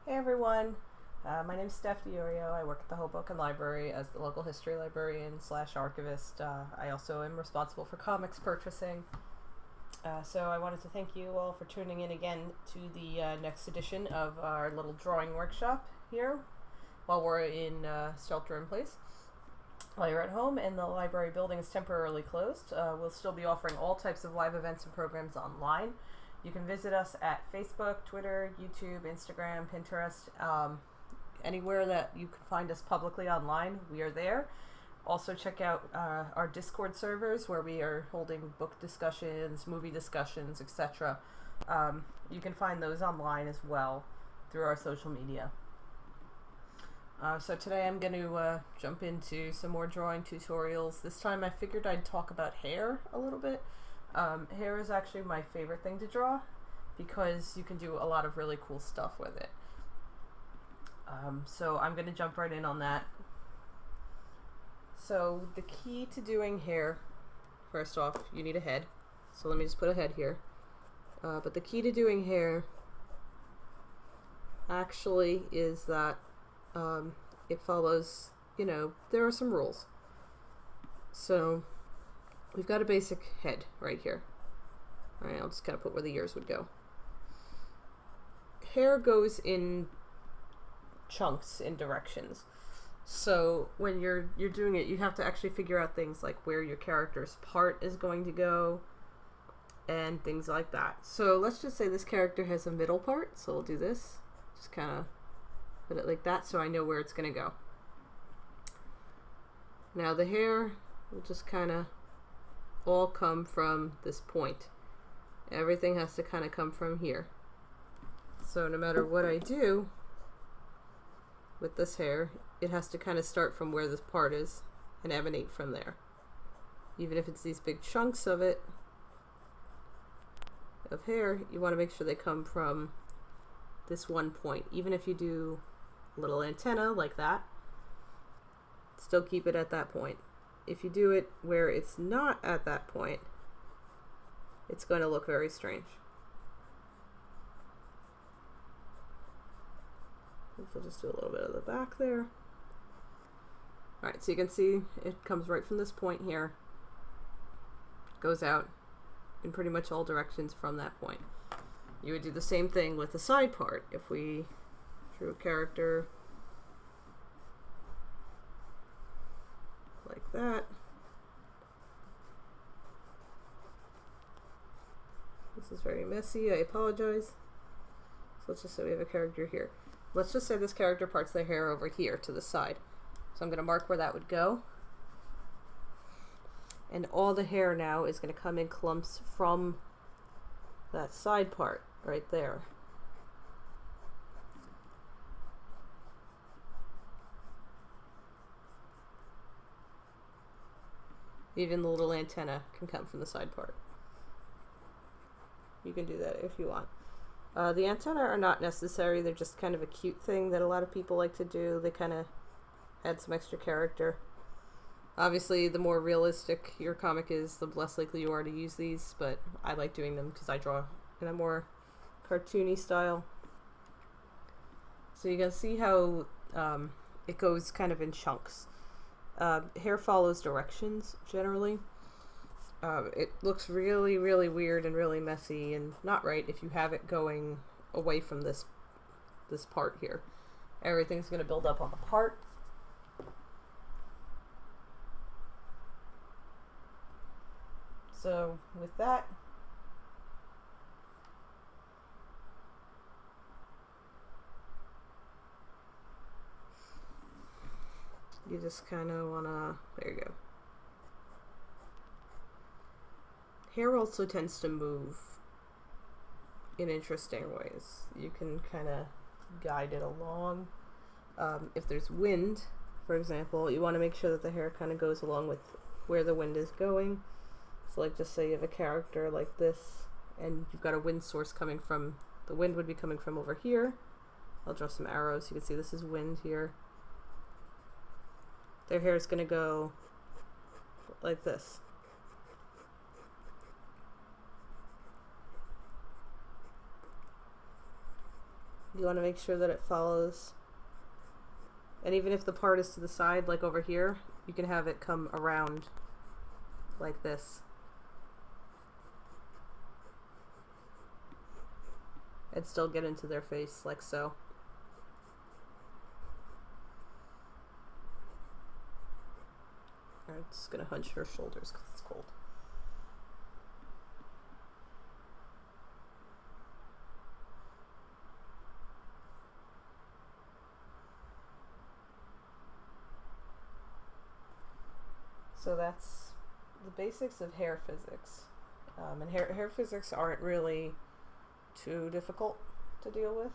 Hey everyone, my name is Steph. I work at the Hoboken Library as the local history librarian / archivist. I also am responsible for comics purchasing. So I wanted to thank you all for tuning in again to the next edition of our little drawing workshop here while we're in shelter in place. While you're at home and the library building is temporarily closed, we'll still be offering all types of live events and programs online. You can visit us at Facebook, Twitter, YouTube, Instagram, Pinterest, anywhere that you can find us publicly online, we are there. Also check out our Discord servers where we are holding book discussions, movie discussions, etc. You can find those online as well through our social media. So today I'm going to jump into some more drawing tutorials. This time I figured I'd talk about hair a little bit. Hair is actually my favorite thing to draw because you can do a lot of really cool stuff with it. So I'm going to jump right in on that. So the key to doing hair, first off, you need a head. So let me just put a head here. But the key to doing hair actually is that it follows, there are some rules. So we've got a basic head right here. Alright, I'll just kind of put where the ears would go. Hair goes in chunks, in directions. So when you're doing it, you have to actually figure out things like where your character's part is going to go and things like that. So let's just say this character has a middle part, so we'll do this. Just kind of put it like that so I know where it's going to go. Now the hair will just kind of all come from this point. Everything has to kind of come from here. So no matter what I do with this hair, it has to kind of start from where this part is and emanate from there. Even if it's these big chunks of it, of hair, you want to make sure they come from this one point. Even if you do a little antenna like that, still keep it at that point. If you do it where it's not at that point, it's going to look very strange. We'll just do a little bit of the back there. Alright, so you can see it comes right from this point here, goes out in pretty much all directions from that point. You would do the same thing with the side part. If we drew a character like that. This is very messy, I apologize. So let's just say we have a character here. Let's just say this character parts their hair over here to the side. So I'm going to mark where that would go. And all the hair now is going to come in clumps from that side part right there. Even the little antenna can come from the side part. You can do that if you want. The antennae are not necessary. They're just kind of a cute thing that a lot of people like to do. They kind of add some extra character. Obviously, the more realistic your comic is, the less likely you are to use these, but I like doing them because I draw in a more cartoony style. So you can see how it goes kind of in chunks. Hair follows directions, generally. It looks really, really weird and really messy and not right if you have it going away from this part here. Everything's going to build up on the part. So with that, you just kind of want to, there you go. Hair also tends to move in interesting ways. You can kind of guide it along. If there's wind, for example, you want to make sure that the hair kind of goes along with where the wind is going. So like just say you have a character like this and you've got a wind source coming from, the wind would be coming from over here. I'll draw some arrows. You can see this is wind here. Their hair is going to go like this. You want to make sure that it follows. And even if the part is to the side, like over here, you can have it come around like this. And still get into their face like so. I'm just gonna hunch her shoulders because it's cold. So that's the basics of hair physics. And hair physics aren't really too difficult to deal with.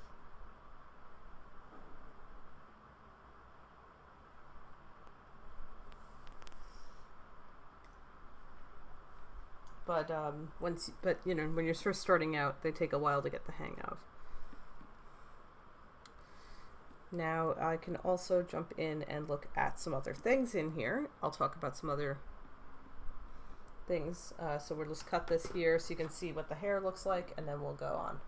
But you know, when you're first starting out, they take a while to get the hang of. Now I can also jump in and look at some other things in here. I'll talk about some other things. So we'll just cut this here so you can see what the hair looks like, and then we'll go on.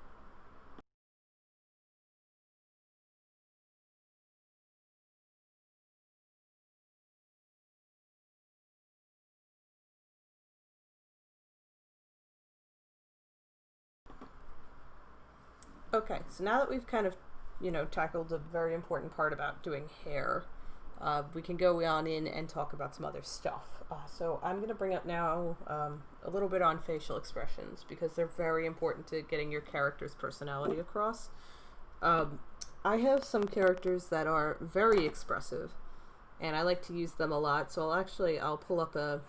Okay, so now that we've kind of, you know, tackled a very important part about doing hair, we can go on in and talk about some other stuff. So I'm going to bring up now a little bit on facial expressions because they're very important to getting your character's personality across. I have some characters that are very expressive, and I like to use them a lot, so I'll pull up a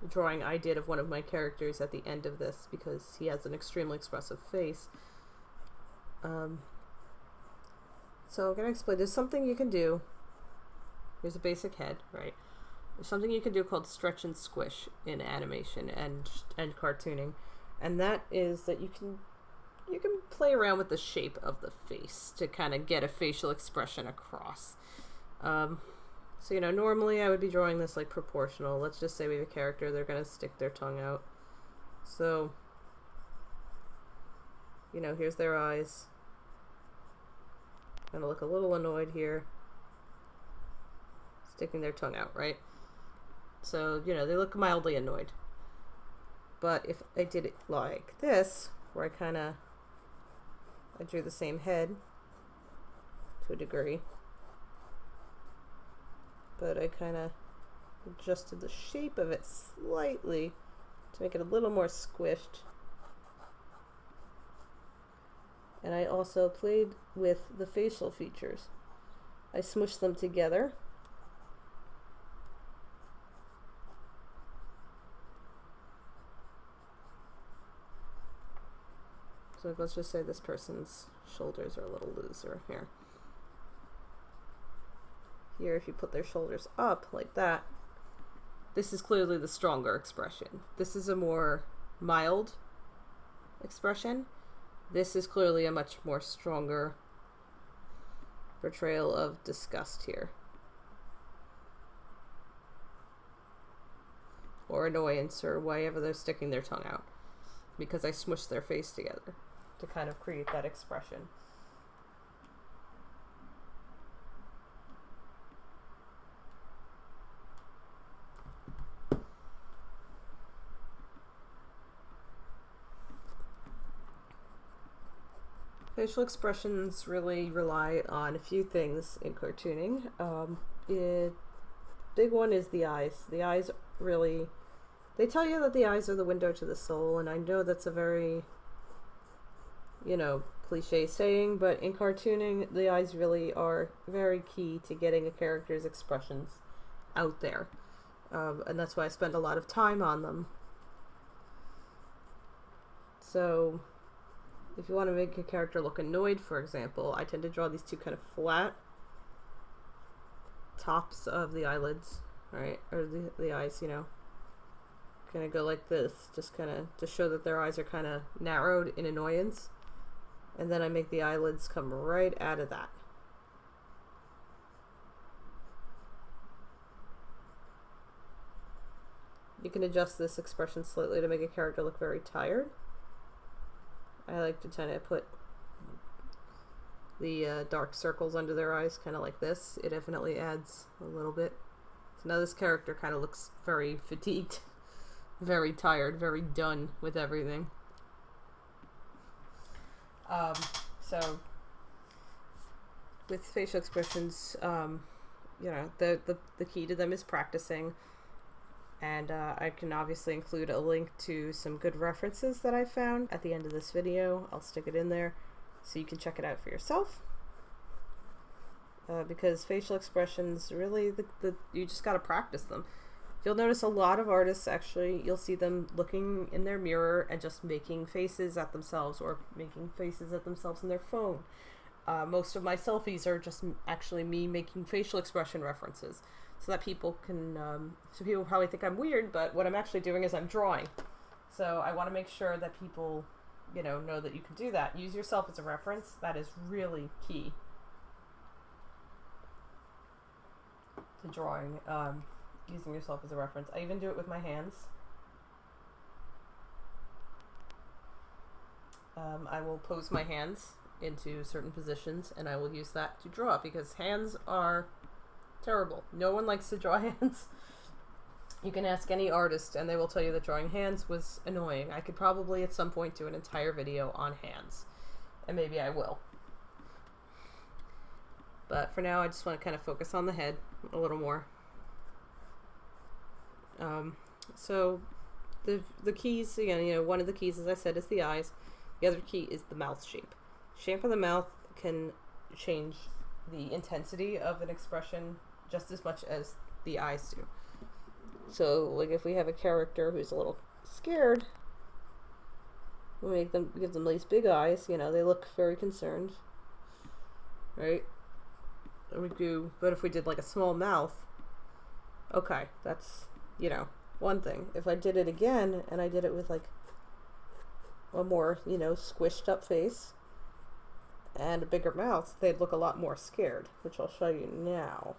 drawing I did of one of my characters at the end of this because he has an extremely expressive face. So I'm going to explain. There's something you can do. Here's a basic head, right? There's something you can do called stretch and squish in animation and cartooning, and that is that you can play around with the shape of the face to kind of get a facial expression across. So you know, normally I would be drawing this like proportional. Let's just say we have a character, they're going to stick their tongue out. So, you know, here's their eyes. Gonna look a little annoyed here. Sticking their tongue out, right? So, you know, they look mildly annoyed. But if I did it like this, where I drew the same head to a degree, but I kind of adjusted the shape of it slightly to make it a little more squished. And I also played with the facial features. I smushed them together. So let's just say this person's shoulders are a little looser here. Here, if you put their shoulders up like that, this is clearly the stronger expression. This is a more mild expression. This is clearly a much more stronger portrayal of disgust here. Or annoyance, or wherever they're sticking their tongue out. Because I smushed their face together to kind of create that expression. Facial expressions really rely on a few things in cartooning. Big one is the eyes. The eyes really, they tell you that the eyes are the window to the soul, and I know that's a very, you know, cliche saying, but in cartooning, the eyes really are very key to getting a character's expressions out there. And that's why I spend a lot of time on them. So if you want to make a character look annoyed, for example, I tend to draw these two kind of flat tops of the eyelids, right? Or the eyes, you know. Kind of go like this, just kind of to show that their eyes are kind of narrowed in annoyance. And then I make the eyelids come right out of that. You can adjust this expression slightly to make a character look very tired. I like to tend to put the dark circles under their eyes, kind of like this. It definitely adds a little bit. So now this character kind of looks very fatigued, very tired, very done with everything. So with facial expressions, you know, the key to them is practicing. And I can obviously include a link to some good references that I found at the end of this video. I'll stick it in there so you can check it out for yourself. Because facial expressions, really, you just got to practice them. You'll notice a lot of artists, actually, you'll see them looking in their mirror and just making faces at themselves, or making faces at themselves in their phone. Most of my selfies are just actually me making facial expression references, so that people can, so people probably think I'm weird, but what I'm actually doing is I'm drawing. So I want to make sure that people, you know that you can do that. Use yourself as a reference. That is really key to drawing, using yourself as a reference. I even do it with my hands. I will pose my hands into certain positions, and I will use that to draw, because hands are terrible. No one likes to draw hands. You can ask any artist and they will tell you that drawing hands was annoying. I could probably at some point do an entire video on hands, and maybe I will. But for now, I just want to kind of focus on the head a little more. So the keys, again, one of the keys, as I said, is the eyes. The other key is the mouth shape. Shape of the mouth can change the intensity of an expression just as much as the eyes do. So, like, if we have a character who's a little scared, we give them these big eyes. They look very concerned, right? But if we did like a small mouth, okay, that's one thing. If I did it again and I did it with like a more squished up face and a bigger mouth, they'd look a lot more scared, which I'll show you now.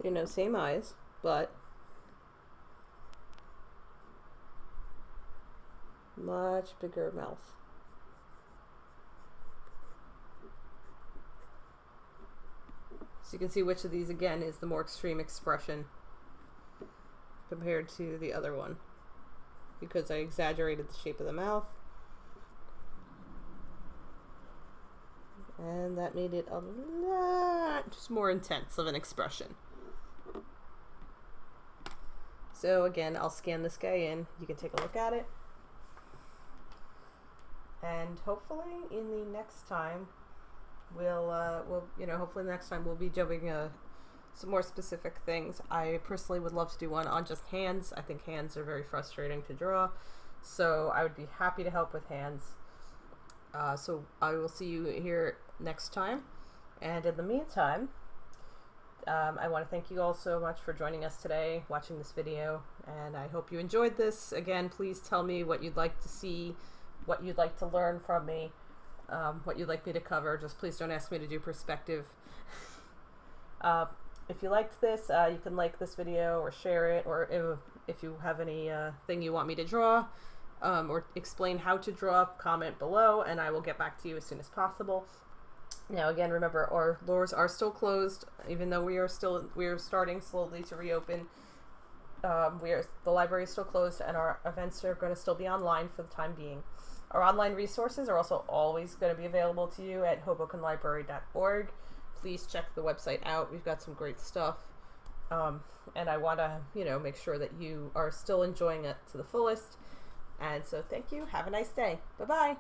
So, same eyes, but much bigger mouth. So you can see which of these, again, is the more extreme expression compared to the other one, because I exaggerated the shape of the mouth. And that made it a lot just more intense of an expression. So again, I'll scan this guy in. You can take a look at it. And hopefully in the next time, hopefully next time we'll be doing some more specific things. I personally would love to do one on just hands. I think hands are very frustrating to draw. So I would be happy to help with hands. So I will see you here next time. And in the meantime, I want to thank you all so much for joining us today, watching this video, and I hope you enjoyed this. Again, please tell me what you'd like to see, what you'd like to learn from me, what you'd like me to cover. Just please don't ask me to do perspective. If you liked this, you can like this video or share it, or if you have any thing you want me to draw, or explain how to draw, comment below, and I will get back to you as soon as possible. Now, again, remember, our doors are still closed, even though we are starting slowly to reopen. The library is still closed, and our events are going to still be online for the time being. Our online resources are also always going to be available to you at hobokenlibrary.org. Please check the website out. We've got some great stuff. And I want to, make sure that you are still enjoying it to the fullest. And so thank you. Have a nice day. Bye-bye.